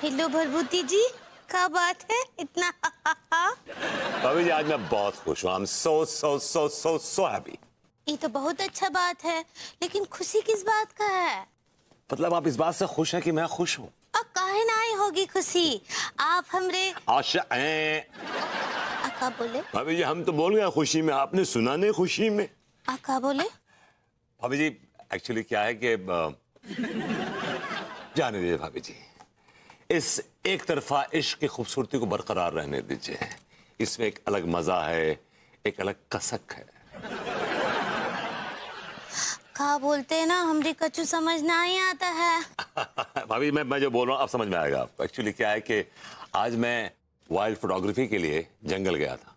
Hello Bharbhuti जी, क्या बात है इतना? भाभी जी आज मैं बहुत खुश हूँ। I'm so happy। ये तो बहुत अच्छा बात है, लेकिन खुशी किस बात का है? मतलब आप इस बात से खुश हैं कि मैं खुश हूँ? अब काहे नहीं होगी खुशी? आप हमरे आशा आका बोले? भाभी जी हम तो बोल गए खुशी में, आपने सुना नहीं खुशी में? आका बोले? भाभी जी एक्चुअली क्या है कि जाने दीजिए भाभी जी, इस एक तरफा इश्क की खूबसूरती को बरकरार रहने दीजिए। इसमें एक अलग मजा है, एक अलग कसक है। का बोलते हैं ना, हमरी कछु समझ नहीं आता है। भाभी मैं जो बोल रहा हूँ आप समझ में आएगा आपको। एक्चुअली क्या है कि आज मैं वाइल्ड फोटोग्राफी के लिए जंगल गया था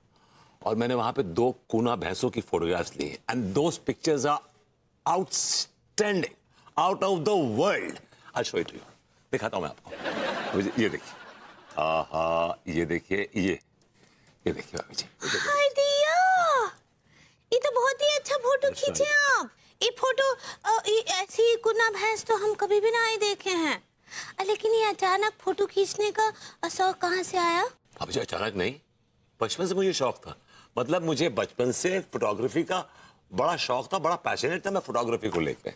और मैंने वहां पे 2 कूना भैंसों की फोटोग्राफ्स ली and those pictures are outstanding, out of the world. I show it you, दिखाता हूं मैं आपको। ये देखिए, आहा, ये देखिए, ये देखिए भाभी जी। हाय दिया, ये तो बहुत ही अच्छा फोटो खींचे आप। ये फोटो ऐसी कुना भैंस तो हम कभी भी नहीं देखे हैं। लेकिन ये अचानक फोटो खींचने का शौक कहाँ से आया? भाभी जी अचानक नहीं, बचपन से मुझे शौक था। मतलब मुझे बचपन से फोटोग्राफी का बड़ा शौक था, बड़ा पैशनेट था मैं फोटोग्राफी को लेकर।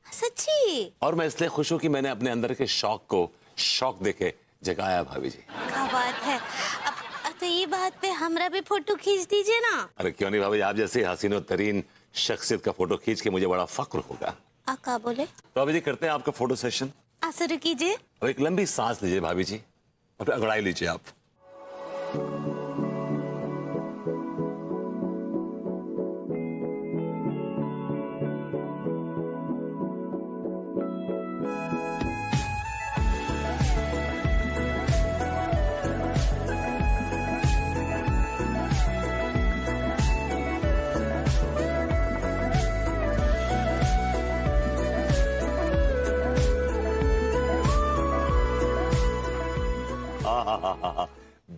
सच्ची? और मैं इसलिए खुश हूं कि मैंने अपने अंदर के शौक को शौक देके जगाया भाभी जी। क्या बात है। अब तो ये बात पे हमरा भी फोटो खींच दीजिए ना। अरे क्यों नहीं भाभी जी, आप जैसे हसीन और तरीन शख्सियत का फोटो खींच के मुझे बड़ा फक्र होगा। आका बोले? तो भाभी जी करते हैं आपका फोटो सेशन। शुरू कीजिए। अब एक लंबी सांस लीजिए भाभी जी और फिर अंगड़ाई लीजिए आप।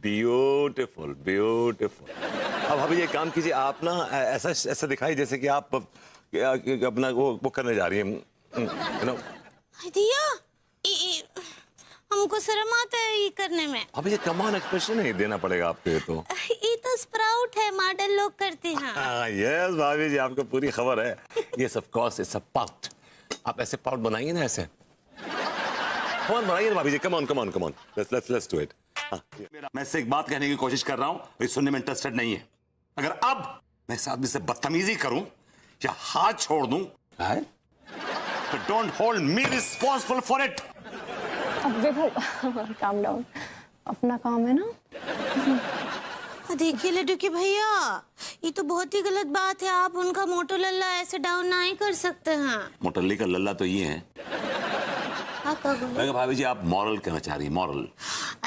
Beautiful beautiful. अब भाभी ये काम कीजिए, आप ना ऐसा दिखाई जैसे कि आप अपना वो करने जा रही हैं, यू नो। दिया, हमको शर्म आता है ये करने में। भाभी ये कमाल एक्सप्रेशन नहीं देना पड़ेगा आपको। ये तो स्प्राउट है, मॉडल लोग करते हैं। यस भाभी जी आपको पूरी खबर है। Yes of course it's a pout. आप ऐसे पाउट बनाइए ना, ऐसे कमान बनाइए ना भाभी जी। Come on let's do it. मैं इससे एक बात कहने की कोशिश कर रहा हूं, ये सुनने में इंटरेस्टेड नहीं है। अगर अब मैं इस आदमी से बदतमीजी करूं या हाथ छोड़ दूं तो don't hold me responsible for it. अब देखो, काम डाउन, अपना काम है ना। देखिए लड्डू के भैया, ये तो बहुत ही गलत बात है। आप उनका मोटो लल्ला ऐसे डाउन नहीं कर सकते हैं। मोटल्ली का लल्ला तो ये है। भाभी जी आप मॉरल कहना चाह रही है? मॉरल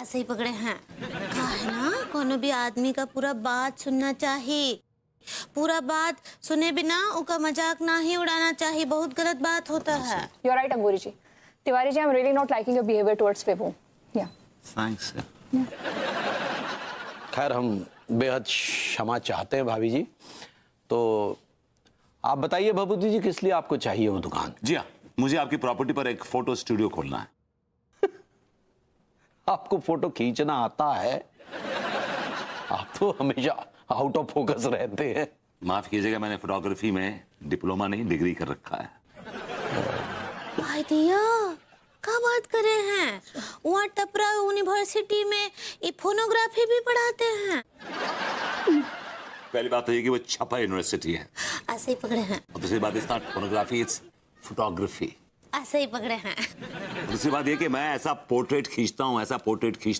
ऐसे ही पकड़े हैं। कहा है ना, कोनो भी आदमी का पूरा बात सुनना चाहिए। पूरा बात सुने बिना उसका मजाक ना ही उड़ाना चाहिए, बहुत गलत बात होता है। यू आर राइट अंगूरी जी। तिवारी जी, I am really not liking your behaviour towards Vibhu. Yeah thanks. खैर हम बेहद क्षमा चाहते हैं भाभी जी। तो आप बताइए भभूति जी, किस लिए आपको चाहिए वो दुकान? जी हाँ, मुझे आपकी प्रॉपर्टी पर एक फोटो स्टूडियो खोलना है। आपको फोटो खींचना आता है? आप तो हमेशा आउट ऑफ फोकस रहते हैं। माफ कीजिएगा, मैंने फोटोग्राफी में डिप्लोमा नहीं डिग्री कर रखा है। भाई दिया, क्या बात कर रहे हैं? वहाँ टपरा यूनिवर्सिटी में ये फोनोग्राफी भी पढ़ाते हैं। पहली बात तो ये कि वो छपा यूनिवर्सिटी है। ऐसे ही पकड़े हैं। और दूसरी बात, it's not photography, it's photography. ऐसे ही पकड़े हैं। दूसरी बात ये कि मैं ऐसा पोर्ट्रेट खींचता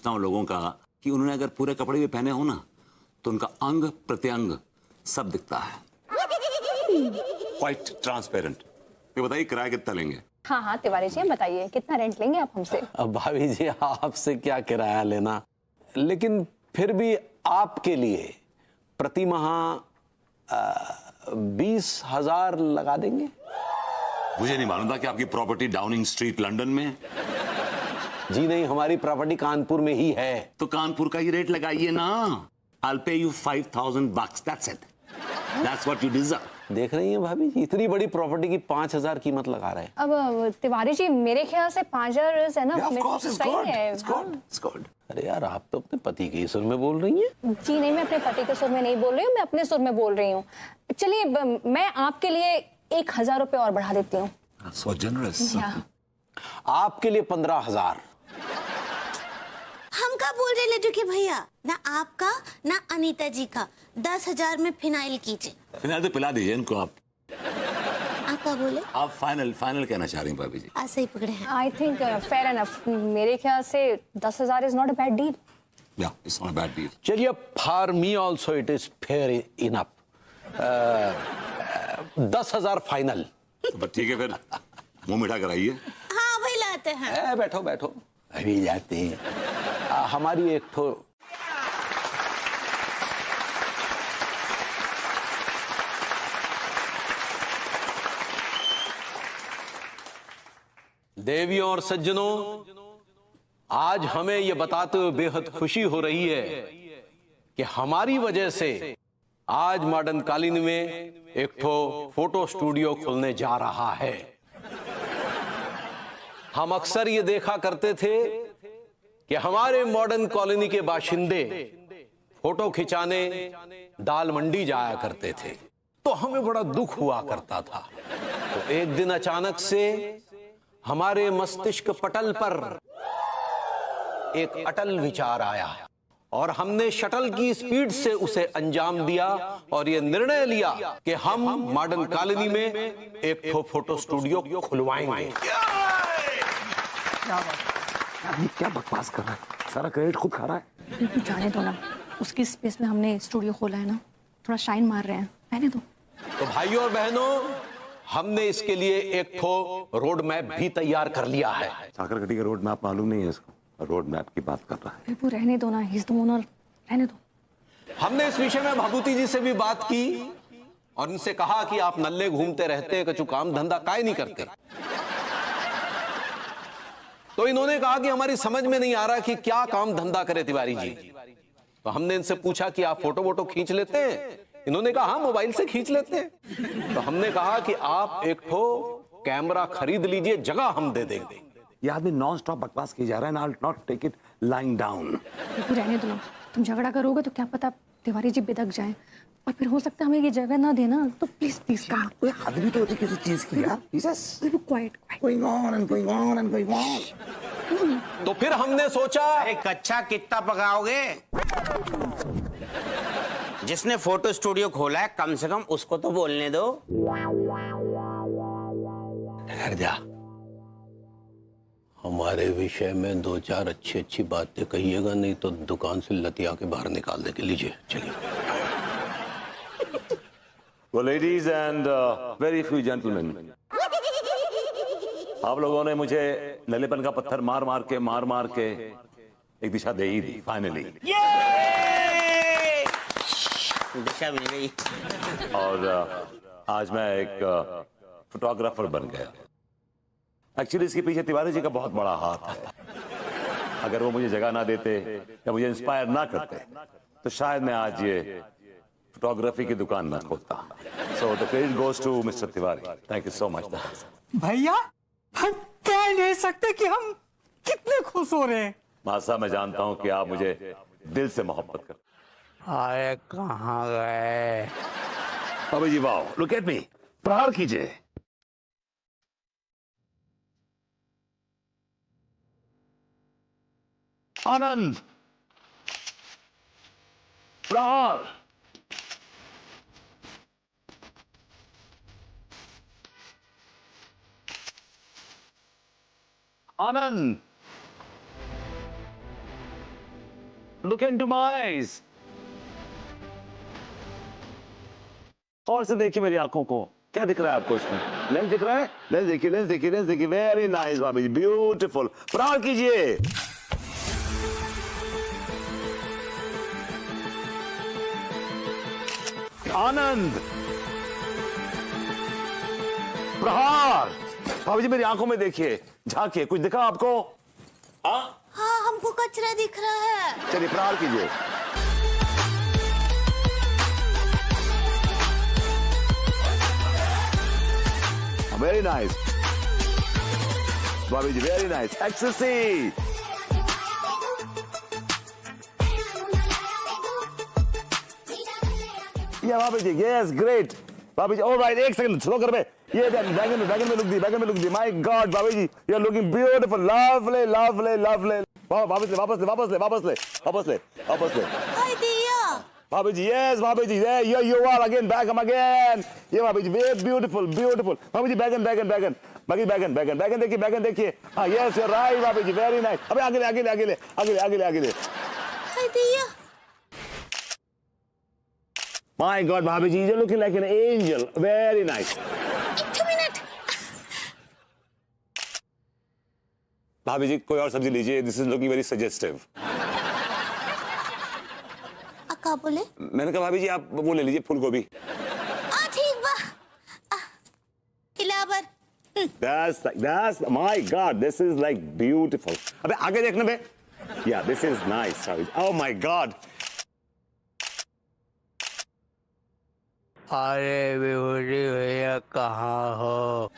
हूँ लोगों का कि उन्होंने अगर पूरे कपड़े भी पहने हो ना तो उनका अंग प्रत्यंग सब दिखता है, क्वाइट ट्रांसपेरेंट। ये बताइए किराया कितना लेंगे? हाँ तिवारी जी, बताइए कितना रेंट लेंगे आप हमसे? अब भाभी जी आपसे क्या किराया लेना, लेकिन फिर भी आपके लिए प्रति माह 20,000 लगा देंगे। मुझे नहीं मालूम था कि आपकी प्रॉपर्टी डाउनिंग स्ट्रीट लंदन में है। जी नहीं, हमारी प्रॉपर्टी कानपुर में ही है। तो कानपुर का ही रेट लगाइए ना। I'll pay you $5,000. That's it. That's what you deserve. देख रही हैं भाभी जी, इतनी बड़ी प्रॉपर्टी की 5,000 कीमत लगा रहे हैं। अब तिवारी जी मेरे ख्याल से 5,000 है ना, Yeah, of course, it's सही good. है। It's good. It's good. अरे यार, आप तो अपने पति के सुर में बोल रही हैं। जी नहीं, मैं अपने पति के सुर में नहीं बोल रही हूँ, मैं अपने सुर में बोल रही हूँ। चलिए मैं आपके लिए 1,000 रुपए और बढ़ा देती हूँ। So generous. आपके लिए 15,000। हम का बोल रहे लड्डू के भैया, ना आपका ना अनीता जी का, 10,000 में फिनाइल कीजिए। फिलहाल तो पिला दीजिए इनको आप। आप क्या बोले? आप फाइनल कहना चाह रही हैं भाभी जी। ऐसे ही पकड़े हैं। I think fair enough. मेरे ख्याल से 10,000 is not a bad deal. Yeah, it's not a bad deal. चलिए, for me also it is fair enough. 10,000 final. तो ठीक है, फिर मुंह मीठा कराइए। हाँ वही लाते हैं। बैठो बैठो, अभी जाते हैं। हमारी एक तो देवियों और सज्जनों, आज हमें यह बताते हुए बेहद खुशी हो रही है कि हमारी वजह से आज मॉडर्न कॉलोनी में एक फोटो स्टूडियो खुलने जा रहा है। हम अक्सर ये देखा करते थे कि हमारे मॉडर्न कॉलोनी के बाशिंदे फोटो खिंचाने दाल मंडी जाया करते थे, तो हमें बड़ा दुख हुआ करता था। तो एक दिन अचानक से हमारे मस्तिष्क पटल पर एक अटल विचार आया और हमने शटल की स्पीड से उसे अंजाम दिया और यह निर्णय लिया कि हम मॉडर्न कॉलोनी में एक फोटो स्टूडियो खुलवाएंगे। आदमी क्या बकवास कर रहा है, सारा क्रेडिट खुद खा रहा है। बिल्कुल जाने दो ना, उसकी स्पेस में हमने स्टूडियो खोला है ना, थोड़ा शाइन मार रहे हैं, रहने दो। तो भाइयों और बहनों, हमने इसके लिए एक रोड मैप भी तैयार कर लिया है। साकरगढ़ी का रोड मैप मालूम नहीं है इसको, रोड मैप की बात कर रहा है। विभू रहने दो ना, ही इज द ओनर, रहने दो। हमने इस विषय में भभूति जी से भी बात की और इनसे कहा कि आप नल्ले घूमते रहते हैं, कछु काम धंधा काहे नहीं करते। तो इन्होंने कहा कि हमारी समझ में नहीं आ रहा कि क्या काम धंधा करे तिवारी जी। तो हमने इनसे पूछा कि आप फोटो वोटो खींच लेते हैं? इन्होंने कहा हाँ, मोबाइल से खींच लेते हैं। तो हमने कहा कि आप एक कैमरा खरीद लीजिए, जगह हम दे देंगे। ये आदमी नॉन स्टॉप बकवास की जा रहा है, I'll not take it lying down। विभू रहने दो ना, तुम झगड़ा करोगे तो क्या पता तिवारी जी बिदक जाए और फिर हो सकता है हमें ये जगह ना देना। तो प्लीज प्लीज कम। कोई हद भी तो होती किसी चीज की यार। विभू quite Going on and going on and going on। तो फिर हमने सोचा, कच्चा कितना पकाओगे? जिसने फोटो स्टूडियो खोला है कम से कम उसको तो बोलने दो। ठहर जा, हमारे विषय में 2-4 अच्छी बातें कहिएगा, नहीं तो दुकान से लतिया के बाहर निकाल देंगे। लीजिए चलिए। Well, ladies and very few gentlemen, आप लोगों ने मुझे नल्लेपन का पत्थर मार मार के एक दिशा दे ही दी फाइनली। दिशा मिल गई। और आज मैं एक फोटोग्राफर बन गया। एक्चुअली इसके पीछे तिवारी जी का बहुत बड़ा हाथ है। अगर वो मुझे जगह ना देते या मुझे इंस्पायर ना करते तो शायद मैं आज ये फोटोग्राफी की दुकान ना खोलता। So the credit goes to mister Tiwari. Thank you so much. भैया हम कह नहीं सकते कि हम कितने खुश हो रहे हैं। मासा, मैं जानता हूं कि आप मुझे दिल से मोहब्बत करते। अरे कहाँ गए? अबे जी वाह, लुक एट मी, प्रहार कीजिए। आनंद, प्रहार। आनंद, look into my eyes। और से देखिए मेरी आंखों को, क्या दिख रहा है आपको इसमें? लेंस दिख रहा है? लेंस देखिए। वेरी नाइस भाभी जी, ब्यूटीफुल। प्रहार कीजिए। आनंद, प्रहार। भाभी जी मेरी आंखों में देखिए, झांकिए, कुछ दिखा आपको? हाँ, हमको कचरा दिख रहा है। चलिए प्रहार कीजिए। वेरी नाइस भाभी जी, वेरी नाइस, एक्सेसी। या भाभी जी, यस ग्रेट भाभी जी, ऑलराइट, एक सेकंड स्लो कर बे। ये बैगन में लुक दी, माय गॉड भाभी जी, you are looking beautiful, lovely lovely lovely. वापस ले हाय दिया। भाभी जी, यस भाभी जी, you are again back again। ये भाभी जी, very beautiful भाभी जी, बैगन देखिए। हाँ, यस, you're right भाभी जी, very nice। अबे आगे ले। हाय दिया। My God भाभी जी, you're looking like an angel, very nice। एक मिनट। भाभी जी, कोई और सब्जी लीजिए, this is looking very suggestive। अक्का बोले। मैंने कहा भाभी जी, आप वो ले लीजिए, फूल गोभी। ठीक बा। खिलाबर। That's my God, this is like beautiful। अबे आगे देखना बे। Yeah, this is nice भाभी। Oh my God। अरे विभूति भैया कहाँ हो?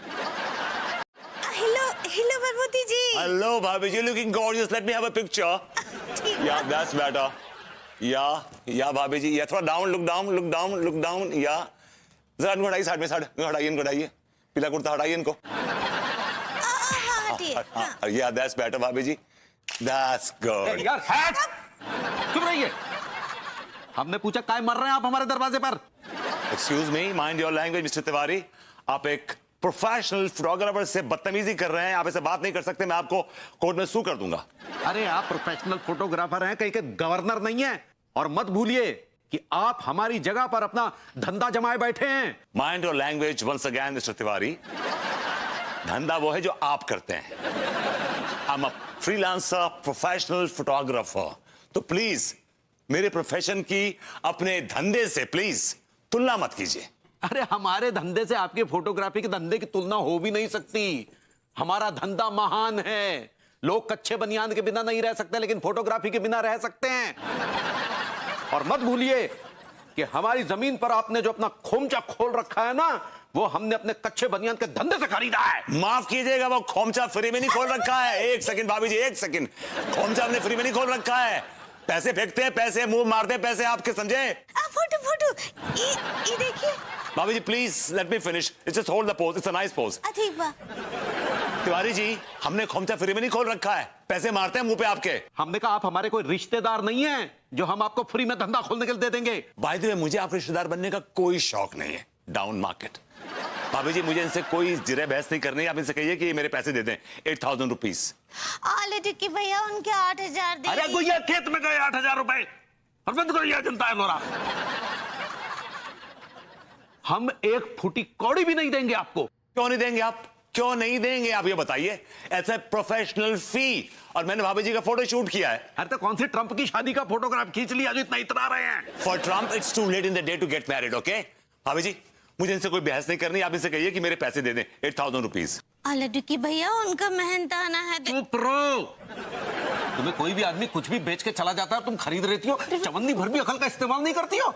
हेलो भगवती जी। Hello भाभी जी, looking gorgeous, let me have a picture। Yeah, that's better। या भाभी जी, या थोड़ा डाउन, लुक डाउन, या जरा इनको हटाइए, साइड में हटाइए, इनको हटाइए, पीला कुर्ता हटाइए इनको। या दैट्स बेटर भाभी जी, दैट्स गुड। यार हैट, चुप रहिए। हमने पूछा काय मर रहे हैं आप हमारे दरवाजे पर? Excuse me, mind your language mister Tiwari. आप एक प्रोफेशनल फोटोग्राफर से बदतमीजी कर रहे हैं, आप ऐसे बात नहीं कर सकते, मैं आपको कोर्ट में सू कर दूंगा। अरे आप प्रोफेशनल फोटोग्राफर हैं, कहीं के गवर्नर नहीं है। और मत भूलिए कि आप हमारी जगह पर अपना धंधा जमाए बैठे हैं। Mind your language once again mister Tiwari. धंधा वो है जो आप करते हैं। I am a freelancer professional photographer. तो प्लीज मेरे प्रोफेशन की अपने धंधे से प्लीज तुलना मत कीजिए। अरे हमारे धंधे से आपके फोटोग्राफी के धंधे की तुलना हो भी नहीं सकती। हमारा धंधा महान है। लोग कच्चे बनियान के बिना नहीं रह सकते, लेकिन फोटोग्राफी के बिना रह सकते हैं। और मत भूलिए कि हमारी जमीन पर आपने जो अपना खोमचा खोल रखा है ना, वो हमने अपने कच्चे बनियान के धंधे से खरीदा है। माफ कीजिएगा, वो खोमचा फ्री में नहीं खोल रखा है। एक सेकंड भाभी जी, एक सेकंड। खोमचा हमने फ्री में नहीं खोल रखा है। पैसे फेंकते हैं, पैसे मुंह मारते हैं, पैसे आपके, समझे? फोटो ये देखिए। भाभी जी please let me finish, just hold the pose, it's a nice pose. ठीक बा। तिवारी जी, हमने खोमचा फ्री में नहीं खोल रखा है, पैसे मारते हैं मुंह पे आपके। हमने कहा आप हमारे कोई रिश्तेदार नहीं है जो हम आपको फ्री में धंधा खोलने के लिए दे देंगे। बाय द वे, मुझे आप रिश्तेदार बनने का कोई शौक नहीं है। Down market. भाभी जी, मुझे इनसे कोई जिरे बहस नहीं करनी। आप इनसे कहिए कि मेरे पैसे दे दें, 8,000 रुपीज। टिक्की भैया, उनके 8,000 दे। अरे गुइया, खेत में गए 8,000 रुपए। और बंद करो यह जनता है लोरा। हम एक फुटी कौड़ी भी नहीं देंगे आपको। क्यों नहीं देंगे आप? क्यों नहीं देंगे आप, ये बताइए। ऐसा प्रोफेशनल फी। और मैंने भाभी जी का फोटो शूट किया है। अरे तो कौन सी ट्रंप की शादी का फोटोग्राफ खींच लिया जो इतना इतरा रहे हैं? For Trump it's too late in the day to get married, okay? भाभी जी, मुझे इनसे कोई बहस नहीं करनी। आप इनसे कहिए कि मेरे पैसे दे दें, 8,000 रुपीज। टिक्की भैया, उनका मेहनताना है। चुप रहो। तुम्हें कोई भी आदमी कुछ भी बेच के चला जाता है, तुम खरीद लेती हो, चवन्नी भर भी अकल का इस्तेमाल नहीं करती हो।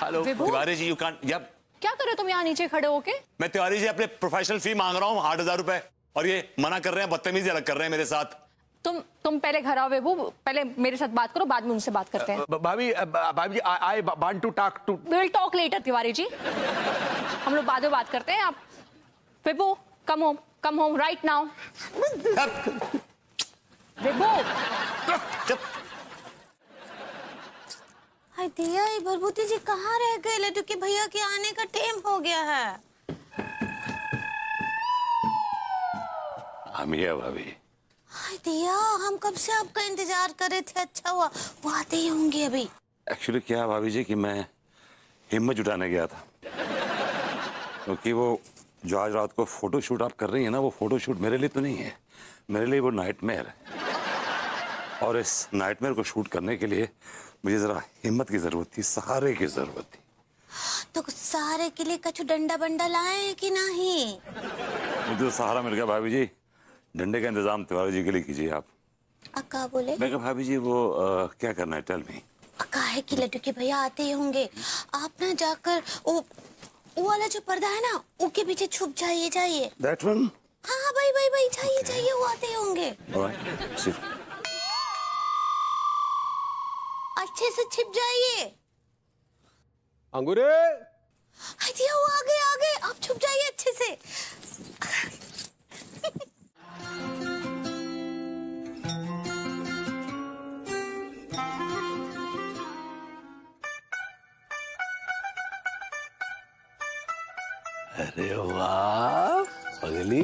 Hello Tiwari ji, you can't. Yup, क्या कर रहे हो तुम यहाँ नीचे खड़े होके? मैं तिवारी जी अपने प्रोफेशनल फी मांग रहा हूँ, 8,000 रुपए, और ये मना कर रहे हैं, बदतमीजी अलग कर रहे हैं मेरे साथ। तुम पहले घर आओ विभू, पहले मेरे साथ बात करो, बाद में उनसे बात करते हैं। भाभी जी, I want to talk to. We will talk later Tiwari जी, हम लोग बाद में बात करते हैं। आप Vibhu, come home right now. Vibhu, hi Diya, ये भरभूति जी कहाँ रह गए? लड्डू भैया के आने का टाइम हो गया है। हम ही है भाभी। हाय दिया, हम कब से आपका इंतजार कर रहे थे। अच्छा हुआ वो आते ही होंगे अभी। एक्चुअली क्या है भाभी जी कि मैं हिम्मत जुटाने गया था, क्योंकि वो जो आज रात को फोटो शूट आप कर रही हैं ना, वो फोटो शूट मेरे लिए तो नहीं है, मेरे लिए वो नाइटमेयर है। और इस नाइटमेयर को शूट करने के लिए मुझे जरा हिम्मत की जरूरत थी, सहारे की जरूरत थी। तो सहारे के लिए कछु डंडा बंडा लाए कि नहीं? मुझे तो सहारा मिल गया भाभी जी। डंडे का इंतजाम तिवारी जी के लिए कीजिए आप। अक्का बोले। मैं कहा भाभी जी वो क्या करना है, टेल मी। अक्का है कि लड्डू के भैया आते ही होंगे, आप ना जाकर वो वो वाला जो पर्दा है ना, उसके पीछे छुप जाइए। That one? हाँ भाई जाइए, वो आते होंगे। All right. See. अच्छे से छिप जाइए। अंगूरे, हटिया, वो आ गए, आप छुप जाइए अच्छे से। अरे वाह पगली,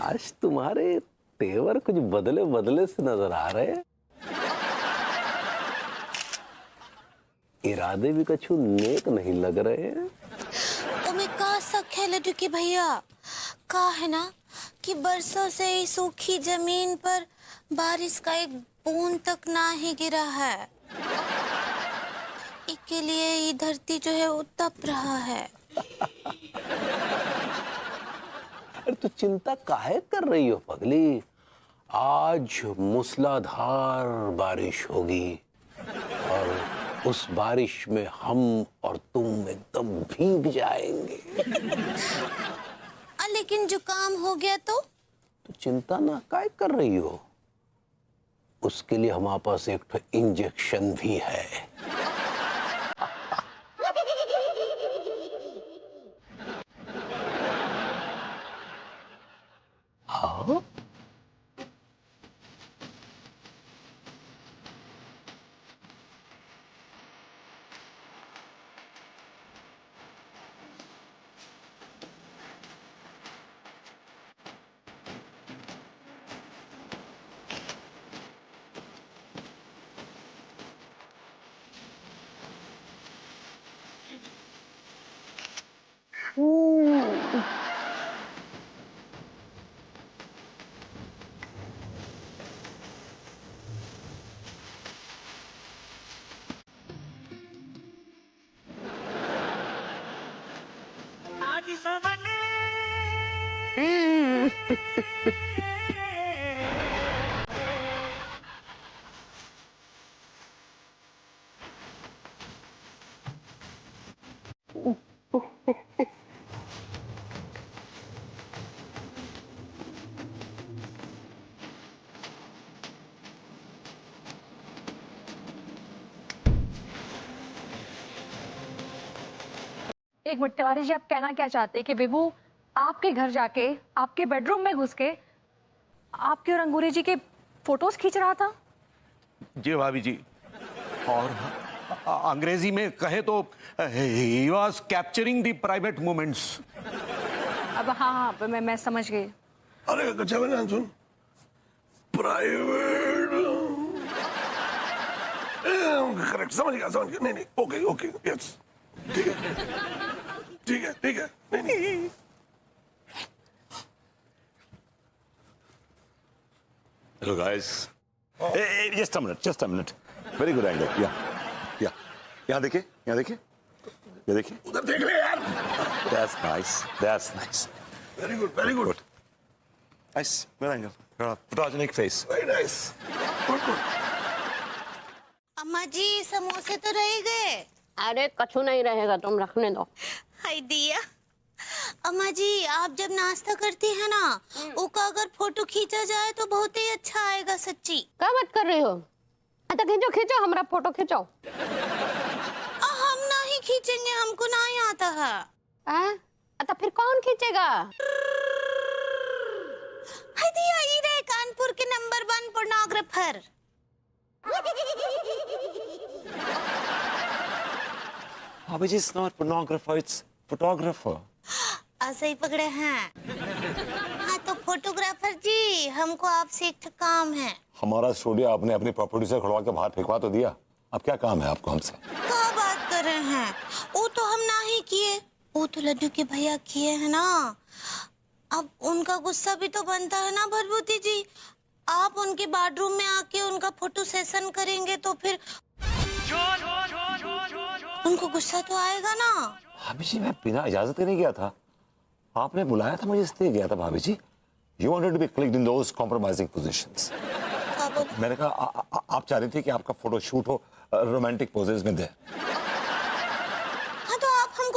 आज तुम्हारे तेवर कुछ बदले बदले से नजर आ रहे हैं। इरादे भी कछु नेक नहीं लग रहे हैं। तुम्हें का शक है लड्डू के भैया? का है ना कि बरसों से इस सूखी जमीन पर बारिश का एक बूंद तक ना ही गिरा है। इसके लिए ये धरती जो है वो तप रहा है। अरे तो चिंता काहे कर रही हो पगली? आज मूसलाधार बारिश होगी और उस बारिश में हम और तुम एकदम भीग जाएंगे। लेकिन जुकाम हो गया तो चिंता ना काहे कर रही हो? उसके लिए हमारे पास एक इंजेक्शन भी है। हाँ? एक मिनट तिवारी जी, आप कहना क्या चाहते हैं कि विभू आपके घर जाके आपके बेडरूम में घुस के आपके और अंगूरी जी के फोटोज खींच रहा था? जी भाभी जी, और अंग्रेजी में कहे तो he was capturing the private moments। अब हाँ मैं समझ गई। अरे अच्छा मैंने सुन, प्राइवेट करेक्ट, समझ गया नहीं ओके यस, ठीक है नहीं hello guys, just a minute, very good angle, या यहाँ देखिए ये देखिए, उधर देख ले यार। That's nice, very good, nice, good angle, photogenic face, very nice, good. अम्मा जी समोसे तो रह गए। अरे कछु नहीं रहेगा, तुम रखने दो। हाय दिया। अम्मा जी आप जब नाश्ता करती है ना, उसका अगर फोटो खींचा जाए तो बहुत ही अच्छा आएगा सच्ची। क्या बात कर रही हो? अच्छा खींचो हमारा फोटो खींचो। हम नहीं खींचेंगे, हमको नहीं आता है। अच्छा फिर कौन खींचेगा? हाय दिया, ये रहे कानपुर के number 1 पोर्नोग्राफर। Abhi ji, it's not pornographer, it's photographer. ऐसे ही पकड़े हैं। हाँ तो फोटोग्राफर जी, हमको आपसे एक काम है। हमारा स्टूडियो आपने अपनी प्रॉपर्टी से खड़वा के बाहर फेंकवा तो दिया, अब क्या काम है आपको हमसे? क्या बात कर रहे हैं? वो तो हम ना ही किए, वो तो लड्डू के भैया किए हैं ना। अब उनका गुस्सा भी तो बनता है ना भरभूति जी। आप उनके बेडरूम में आके उनका फोटो सेशन करेंगे तो फिर उनको गुस्सा तो आएगा ना। भाभी जी मैं बिना इजाजत के नहीं गया था, आपने बुलाया था मुझे इसलिए गया था भाभी जी। You wanted to be clicked in those compromising positions. मैंने कहा आप चाह रही थी कि आपका फोटो शूट हो रोमांटिक पोजेस में दे।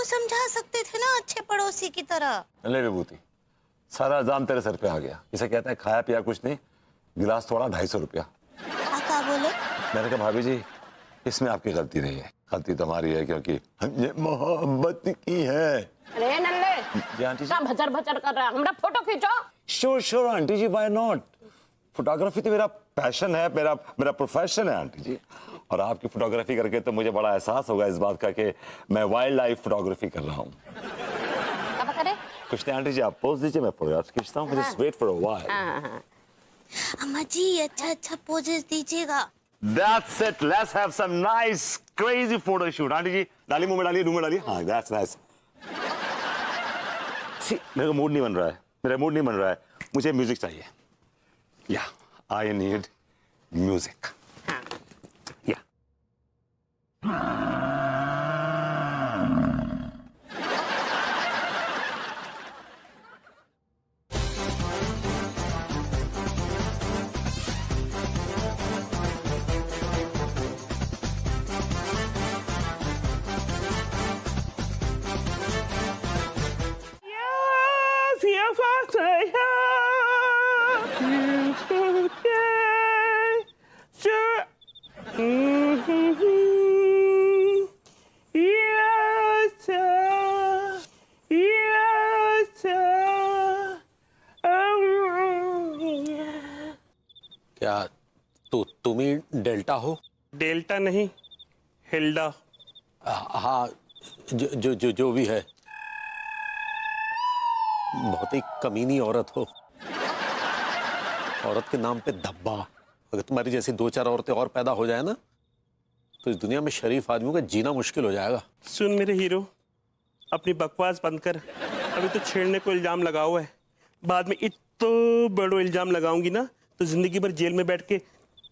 समझा सकते थे ना अच्छे पड़ोसी की तरह। ले विभूति, सारा इल्जाम तेरे सर पे आ गया। इसे कहते हैं खाया पिया कुछ नहीं, गिलास थोड़ा 250 रुपया। क्या बोले? मैंने कहा भाभी जी इसमें आपकी गलती नहीं है, गलती तो हमारी है क्योंकि हमने मोहब्बत की है। अरे नल्ले जी आंटी जी। क्या भचर भचर कर रहा है, हमरा फोटो खींचो। Sure sure aunty ji, why not. Photography तो मेरा पैशन है, मेरा प्रोफेशन है आंटी जी। और आपकी फोटोग्राफी करके तो मुझे बड़ा एहसास होगा इस बात का कि मैं वाइल्ड लाइफ फोटोग्राफी कर रहा हूँ। क्या करे? कुछ नहीं आंटी जी, आप पोज दीजिए, मैं फोटोग्राफ खींचता हूँ। Just wait for a while. अम्मा जी अच्छा पोजेस दीजिएगा। That's it. Let's have some nice, crazy photo shoot. Aunty जी, डालिए मुंह में डालिए, मुंह में डालिए। हाँ, that's nice. मेरा मूड नहीं बन रहा है, मेरा मूड नहीं बन रहा है। मुझे म्यूजिक चाहिए। Yeah, I need music. Yeah. क्या तुम ही डेल्टा हो? डेल्टा नहीं, हिल्डा। हाँ, जो भी है। बहुत ही कमीनी औरत हो। औरत के नाम पे धब्बा। अगर तुम्हारी जैसी 2-4 औरतें और पैदा हो जाए ना तो इस दुनिया में शरीफ आदमियों का जीना मुश्किल हो जाएगा। सुन मेरे हीरो, अपनी बकवास बंद कर। अभी तो छेड़ने को इल्जाम लगा हुआ है, बाद में इतना बड़ा इल्जाम लगाऊंगी ना तो जिंदगी भर जेल में बैठ के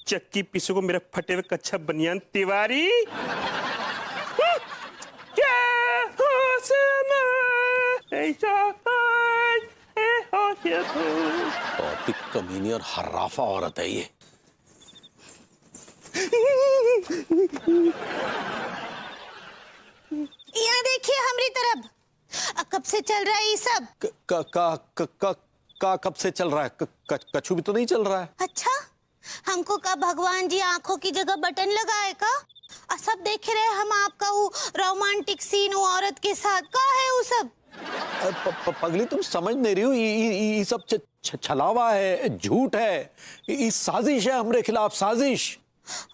चक्की पीसो को मेरा फटे हुए कच्चा बनियान तिवारी। बहुत ही कमीनी और हर्राफा औरत है ये। यहाँ देखिए हमारी तरफ। कब से चल रहा है ये सब? कब से चल रहा है? कछु भी तो नहीं चल रहा है। अच्छा, हमको का भगवान जी आंखों की जगह बटन लगाए का? और सब देख रहे हम आपका वो रोमांटिक सीन वो औरत के साथ का है वो सब। पगली तुम समझ नहीं रही हो, ये सब छलावा है, झूठ है, ये साजिश है हमारे खिलाफ, साजिश।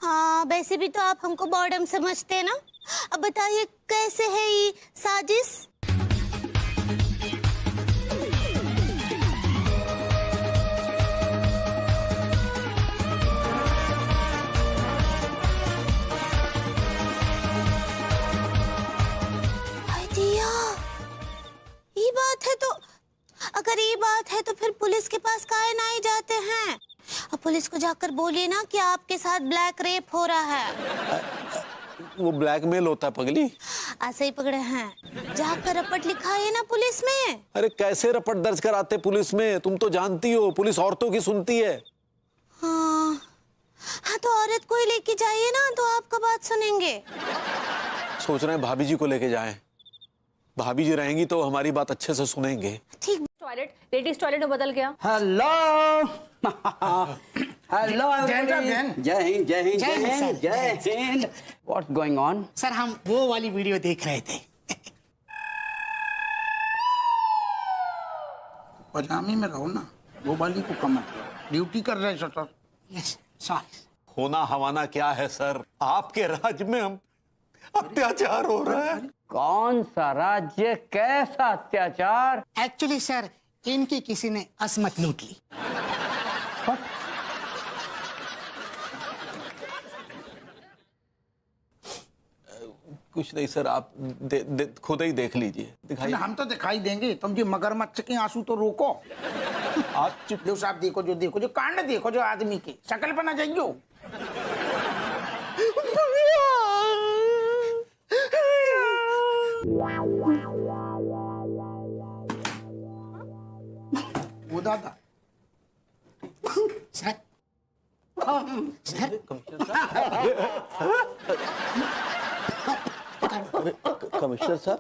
हाँ, वैसे भी तो आप हमको बॉर्डम समझते हैं ना। अब बताइए कैसे है ये साजिश? ये बात है तो, अगर ये बात है तो फिर पुलिस के पास काहे ना ही जाते हैं? और पुलिस को जाकर बोलिए ना कि आपके साथ ब्लैक रेप हो रहा है। वो ब्लैकमेल होता है पगली। ऐसे ही पकड़े हैं, जाकर रपट लिखाइए ना पुलिस में। अरे कैसे रपट दर्ज कराते पुलिस में? तुम तो जानती हो पुलिस औरतों की सुनती है। हाँ, हाँ तो औरत को ही लेके जाइए ना, तो आपका बात सुनेंगे। सोच रहे हैं भाभी जी को लेके जाएं। भाभी जी रहेंगी तो हमारी बात अच्छे से सुनेंगे। ठीक। टॉयलेट, लेडीज टॉयलेट में बदल गया। हेलो हेलो जय हिंद, जय हिंद जय हिंद जय हिंद, सर। जय Hind. What going on? Sir हम वो वाली वीडियो देख रहे थे। पजामे में रहो ना, वो वाली को कम मत करो। ड्यूटी कर रहे सर। Yes sorry. होना हवाना क्या है सर? आपके राज्य में हम अत्याचार हो रहा है। कौन सा राज्य, कैसा अत्याचार? एक्चुअली सर इनकी किसी ने असमत लूट ली। कुछ नहीं सर, आप खुद ही देख लीजिए, दिखाइए। हम तो दिखाई देंगे, तुम जी मगरमच्छ के आंसू तो रोको। आप जो साहब देखो, जो कांड देखो, जो आदमी की शक्ल पर ना जाइयो। वो दादा सर सर कमिश्नर साहब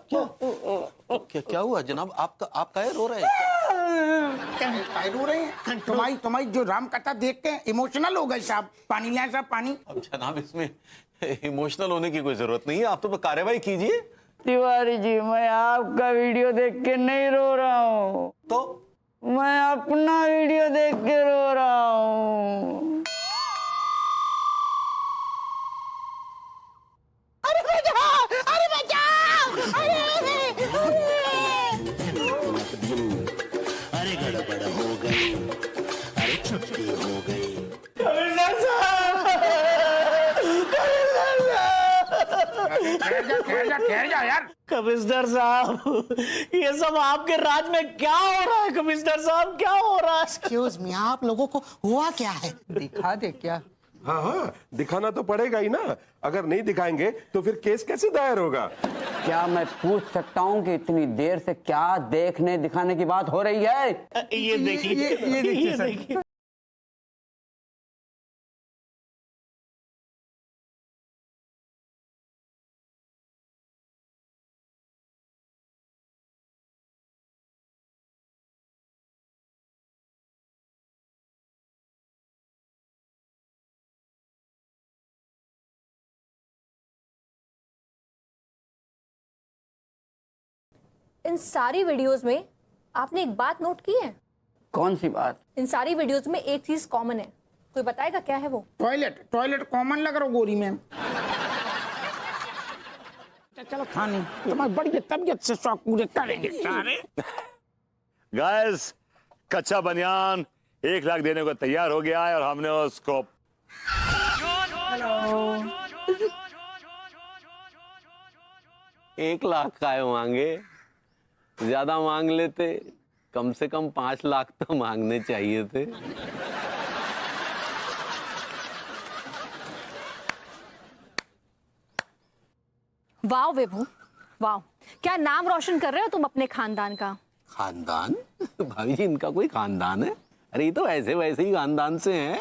क्या हुआ जनाब? आप काहे रो रहे हैं? क्या रो रहे हैं? तुम्हारी जो राम कथा देख के इमोशनल हो गए साहब। पानी लाए साहब, पानी। अब जनाब इसमें इमोशनल होने की कोई जरूरत नहीं है, आप तो कार्रवाई कीजिए। तिवारी जी, मैं आपका वीडियो देख के नहीं रो रहा हूँ, तो मैं अपना वीडियो देख के रो रहा हूँ। अरे बचाओ, अरे बचाओ, अरे गड़बड़ हो गई, अरे छुट्टी हो गई। ठहर जा यार। कमिश्नर साहब, ये सब आपके राज में क्या हो रहा है? कमिश्नर साहब, क्या हो रहा है? एक्सक्यूज मी, आप लोगों को हुआ क्या है? दिखा दे क्या? हाँ, दिखाना तो पड़ेगा ही ना। अगर नहीं दिखाएंगे तो फिर केस कैसे दायर होगा? क्या मैं पूछ सकता हूँ कि इतनी देर से क्या देखने दिखाने की बात हो रही है? ये देखिए, ये देखिए। इन सारी वीडियोस में आपने एक बात नोट की है? कौन सी बात? इन सारी वीडियोस में एक चीज कॉमन है, कोई बताएगा क्या है वो? टॉयलेट कॉमन लग रहा हो गोरी में। चलो खाने, तुम्हारी बड़ी तबीयत से शौक पूरे करेंगे सारे। गाइस, कच्चा बनियान 1 लाख देने को तैयार हो गया है और हमने उसको 1 लाख का मांगे, ज्यादा मांग लेते, कम से कम 5 लाख तो मांगने चाहिए थे। वाह विभू, वाह, क्या नाम रोशन कर रहे हो तुम अपने खानदान का। खानदान? भाभी जी, इनका कोई खानदान है? अरे ये तो ऐसे वैसे ही खानदान से हैं।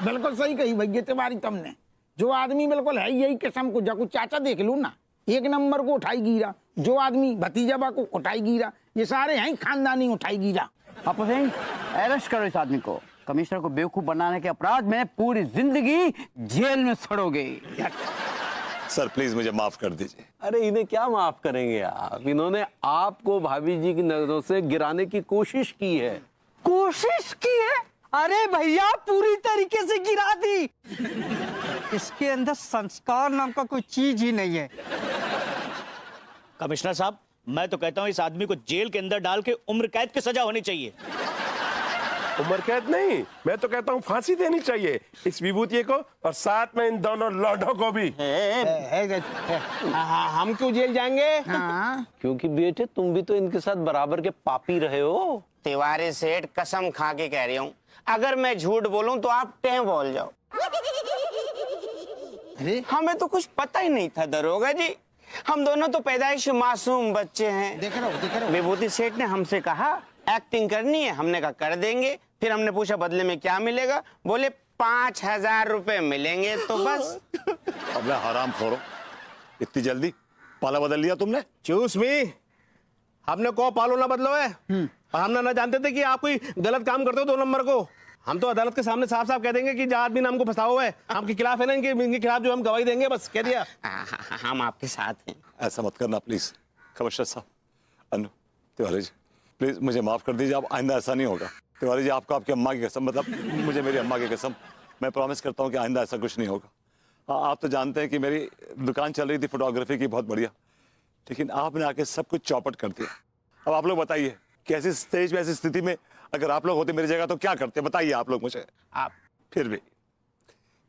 बिल्कुल सही कही भैया तिवारी तुमने। जो आदमी बिल्कुल है यही किस्म को, जाको चाचा देख लो ना, 1 नंबर को उठाई गिरा। जो आदमी भतीजाबा को उठाई गिरा, ये सारे हैं खानदानी उठाई गिरा। आप अरेस्ट करो इस आदमी को। कमिश्नर को बेवकूफ बनाने के अपराध में पूरी जिंदगी जेल में सड़ोगे। सर प्लीज मुझे माफ कर दीजिए। अरे इन्हें क्या माफ करेंगे आप? इन्होंने आपको भाभी जी की नजरों से गिराने की कोशिश की है। कोशिश की है? अरे भैया, पूरी तरीके से गिरा दी। इसके अंदर संस्कार नाम का कोई चीज ही नहीं है। कमिश्नर साहब, मैं तो कहता हूँ इस आदमी को जेल के अंदर डाल के उम्र कैद की सजा होनी चाहिए। उम्र कैद नहीं, मैं तो कहता हूँ फांसी देनी चाहिए इस विभूति को और साथ में इन दोनों लौंडों को भी। हम क्यों जेल जाएंगे? क्योंकि बेटे तुम भी तो इनके साथ बराबर के पापी रहे हो। तिवारी सेठ, कसम खा के कह रही हूँ, अगर मैं झूठ बोलूं तो आप टें बोल जाओ। हमें तो कुछ पता ही नहीं था दरोगा जी, हम दोनों तो पैदाइश मासूम बच्चे हैं। देख रहा हूँ। विभूति सेठ ने हमसे कहा एक्टिंग करनी है, हमने कहा कर देंगे। फिर हमने पूछा बदले में क्या मिलेगा, बोले 5000 रुपए मिलेंगे। तो बस। अब हराम खोरो, इतनी जल्दी पाला बदल लिया तुमने? चूस मी, हमने को पालो ना बदलो है, और हम ना जानते थे कि आप कोई गलत काम करते हो 2 नंबर को। हम तो अदालत के सामने साफ साफ कह देंगे कि जो आदमी ने हमको फंसा हुआ है, हमके खिलाफ है ना, इनके खिलाफ जो हम गवाही देंगे, बस कह दिया। हम आपके साथ हैं। ऐसा मत करना प्लीज। कमिश्नर साहब, अनु, तिवारी जी प्लीज मुझे माफ कर दीजिए। अब आइंदा ऐसा नहीं होगा। तिवारी जी, आपको आपकी अम्मा की कसम, मतलब मुझे मेरी अम्मा की कसम, मैं प्रॉमिस करता हूँ कि आइंदा ऐसा कुछ नहीं होगा। हाँ, आप तो जानते हैं कि मेरी दुकान चल रही थी फोटोग्राफी की, बहुत बढ़िया, लेकिन आपने आके सब कुछ चौपट कर दिया। अब आप लोग बताइए कि ऐसी स्टेज में, ऐसी स्थिति में अगर आप लोग होते मेरी जगह तो क्या करते? बताइए आप लोग मुझे। आप फिर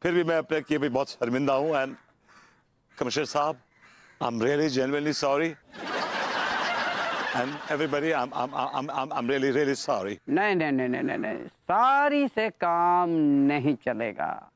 भी मैं अपने किए भी बहुत शर्मिंदा हूँ। एंड कमिश्नर साहब, आई am really genuinely sorry and everybody, I am really sorry. नहीं, सॉरी से काम नहीं चलेगा।